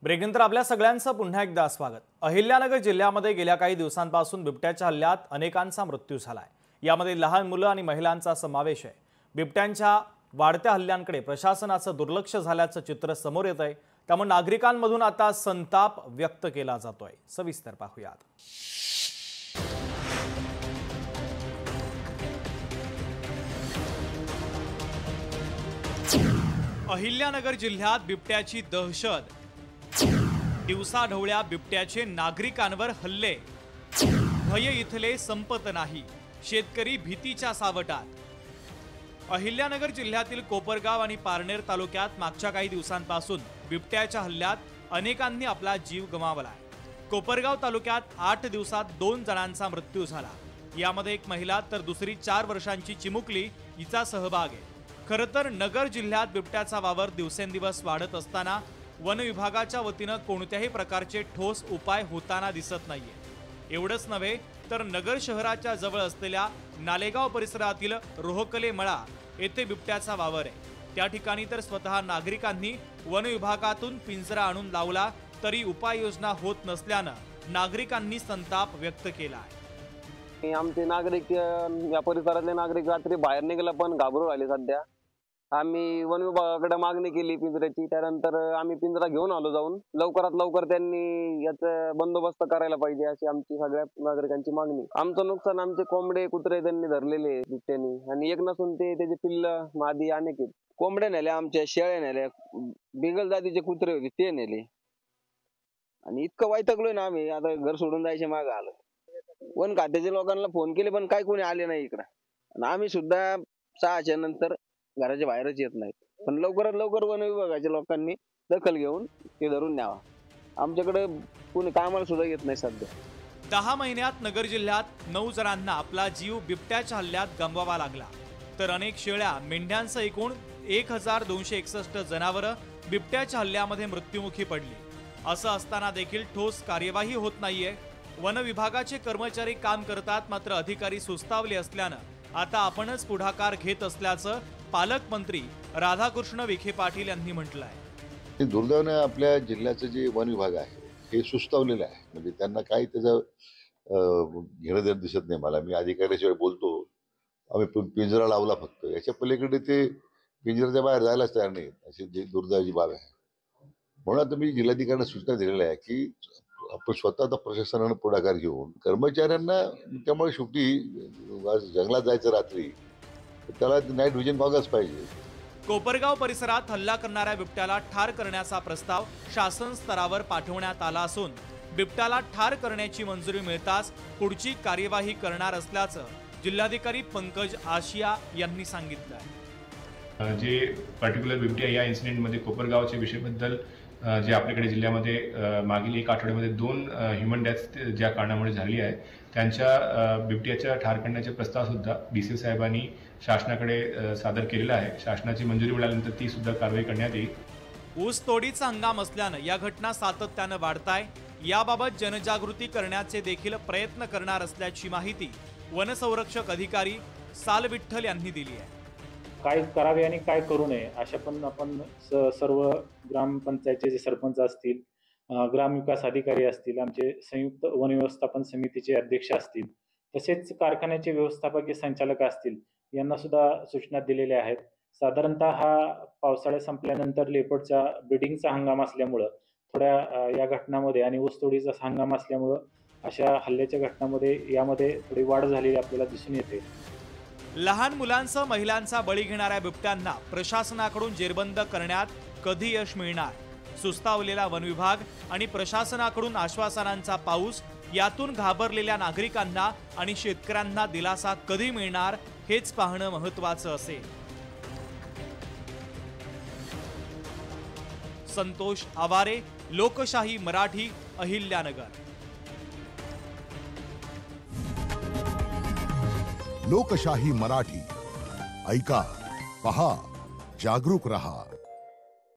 ब्रेकनंतर आपल्या सगळ्यांचं पुन्हा एकदा स्वागत। अहिल्यानगर जिल्ह्यामध्ये गेल्या काही दिवसांपासून बिबट्याच्या हल्ल्यात अनेकांचा मृत्यू झालाय। यामध्ये लहान मुलं आणि महिलांचा समावेश आहे। बिबट्यांच्या वाढत्या हल्ल्यांकडे प्रशासनाचं दुर्लक्ष झाल्याचं चित्र समोर येत आहे। त्यामुळे नागरिकांमधून आता संताप व्यक्त केला जातोय। सविस्तर पाहूयात। अहिल्यानगर जिल्ह्यात बिबट्याची दहशत। दिवसाढवळ्या बिबट्याचे नागरिकांवर हल्ले। भय इथले संपत नाही, शेतकरी भीतीच्या सावटात। अहिल्यानगर जिल्ह्यातील कोपरगाव आणि पारनेर तालुक्यात मागच्या काही दिवसांपासून बिबट्याच्या हल्ल्यात अनेकांनी आपला जीव गमावलाय। कोपरगाव तालुक्यात 8 दिवसात 2 जणांचा मृत्यू झाला। यामध्ये एक महिला तर दुसरी 4 वर्षांची चिमुकली हिचा सहभाग आहे। खरं तर नगर जिल्ह्यात बिबट्याचा वावर दिवसेंदिवस वाढत असताना वन विभागाच्या वतीनं कोणत्याही प्रकारचे ठोस उपाय होताना दिसत नाहीये। एवढंच नव्हे तर नगर शहराच्या जवळ असलेल्या नालेगाव परिसरातील रोहकले मळा येथे बिबट्याचा वावर आहे। त्या ठिकाणी तर स्वतः नागरिकांनी वन विभागातून पिंजरा आणून लावला तरी उपाययोजना होत नसल्यानं नागरिकांनी संताप व्यक्त केला आहे। आमचे नागरिक या परिसरातले नागरिक रात्री बाहेर निघाला पण घाबरून राहिले। सध्या आम्ही वन विभागाकडे मागणी केली पिंजऱ्याची, त्यानंतर आम्ही पिंजरा घेऊन आलो जाऊन। लवकरात लवकर त्यांनी याचा बंदोबस्त करायला पाहिजे अशी आमची सगळ्या नागरिकांची मागणी। आमचं नुकसान आमचे कोंबडे कुत्रे त्यांनी धरलेले बिबट्यानी, आणि एक नसून त्याचे पिल्ल मादी अनेक आहेत। कोंबड्या नेल्या, आमच्या शेळ्या नेल्या, बिंगल जातीचे कुत्रे होते ते नेले, आणि इतकं वैतागलोय ना आम्ही, आता घर सोडून जायचे मागे आलं। वन खात्याच्या लोकांना फोन केले पण काय कोणी आले नाही इकडं, आणि आम्ही सुद्धा 6च्या नंतर घराच्या बाहेरच येत नाही। पण लवकरात लवकर वन विभागाच्या लोकांनी दखल घेऊन ते धरून न्यावा। आमच्याकडे कोणी कामाला सुद्धा येत नाही सध्या। 10 महिन्यात नगर जिल्ह्यात 9 जणांना आपला जीव बिबट्याच्या हल्ल्यात गमवावा लागला, तर अनेक शेळ्या मेंढ्यांसह एकूण 1261 जनावरं बिबट्याच्या हल्ल्यामध्ये मृत्युमुखी पडली। असं असताना देखील ठोस कार्यवाही होत नाहीये। वन विभागाचे कर्मचारी काम करतात, मात्र अधिकारी सुस्तावले असल्यानं आता आपणच पुढाकार घेत असल्याचं पालकमंत्री राधाकृष्ण विखे पाटील यांनी म्हटलं आहे। दुर्दैवाने आपल्या जिल्ह्याचं जे वन विभाग आहे हे सुस्तावलेलं आहे। म्हणजे त्यांना काही त्याचं घेणं देणं दिसत नाही मला। मी अधिकाऱ्याशिवाय बोलतो, आम्ही पिंजरा लावला फक्त, याच्या पलीकडे ते पिंजऱ्याच्या बाहेर जायलाच तयार नाही, अशी जी दुर्दैवाची बाब आहे। म्हणून आता मी जिल्हाधिकाऱ्यांना सूचना दिलेल्या आहे की आपण स्वतः प्रशासनानं पुढाकार घेऊन कर्मचाऱ्यांना, त्यामुळे शेवटी जंगलात जायचं रात्री त्याला नाईट व्हिजन बघायलाच पाहिजे। कोपरगाव परिसरात हल्ला करणाऱ्या बिबट्याला ठार करण्याचा प्रस्ताव शासन स्तरावर पाठवण्यात आला असून बिबट्याला ठार करण्याची मंजुरी मिळताच पुढची कार्यवाही करणार असल्याचं जिल्हाधिकारी पंकज आशिया यांनी सांगितलं आहे। जे पर्टिक्युलर बिबट्या या इन्सिडेंटमध्ये कोपरगावच्या विषयाबद्दल जे आपल्याकडे जिल्ह्यामध्ये मागील 1 आठवड्यामध्ये 2 ह्युमन डेथ ज्या कारणामुळे झाली आहे, त्यांच्या बिबट्याच्या ठार करण्याचे प्रस्ताव सुद्धा डीसी साहेबांनी शासनाकडे सादर केलेला आहे। शासनाची मंजुरी मिळाल्यानंतर ती सुद्धा कारवाई करण्यात येईल। ऊस तोडीचा हंगाम असल्यानं या घटना सातत्यानं वाढताय। याबाबत जनजागृती करण्याचे देखील प्रयत्न करणार असल्याची माहिती वनसंरक्षक अधिकारी सालविठ्ठल यांनी दिली आहे। काय करावे आणि काय करू नये अशा पण आपण सर्व ग्रामपंचायतचे जे सरपंच असतील, ग्रामविकास अधिकारी असतील, आमचे संयुक्त वन व्यवस्थापन समितीचे अध्यक्ष असतील, तसेच कारखान्याचे व्यवस्थापकीय संचालक असतील, यांना सुद्धा सूचना दिलेल्या आहेत। साधारणतः हा पावसाळा संपल्यानंतर लेपर्डचा ब्रीडिंगचा हंगाम असल्यामुळं थोड्या या घटनांमध्ये आणि ऊसतोडीचा हंगाम असल्यामुळं अशा हल्ल्याच्या घटनांमध्ये यामध्ये थोडी वाढ झालेली आपल्याला दिसून येते। लहान मुलांसह महिलांचा बळी घेणाऱ्या बिबट्यांना प्रशासनाकडून जेरबंद करण्यात कधी यश मिळणार? सुस्तावलेला वन विभाग आणि प्रशासनाकडून आश्वासनांचा पाऊस, यातून घाबरलेल्या नागरिकांना आणि शेतकऱ्यांना दिलासा कधी मिळणार हेच पाहणं महत्त्वाचं असेल। संतोष आवारे, लोकशाही मराठी, अहिल्यानगर। लोकशाही मराठी, ऐका, पहा, जागरूक रहा।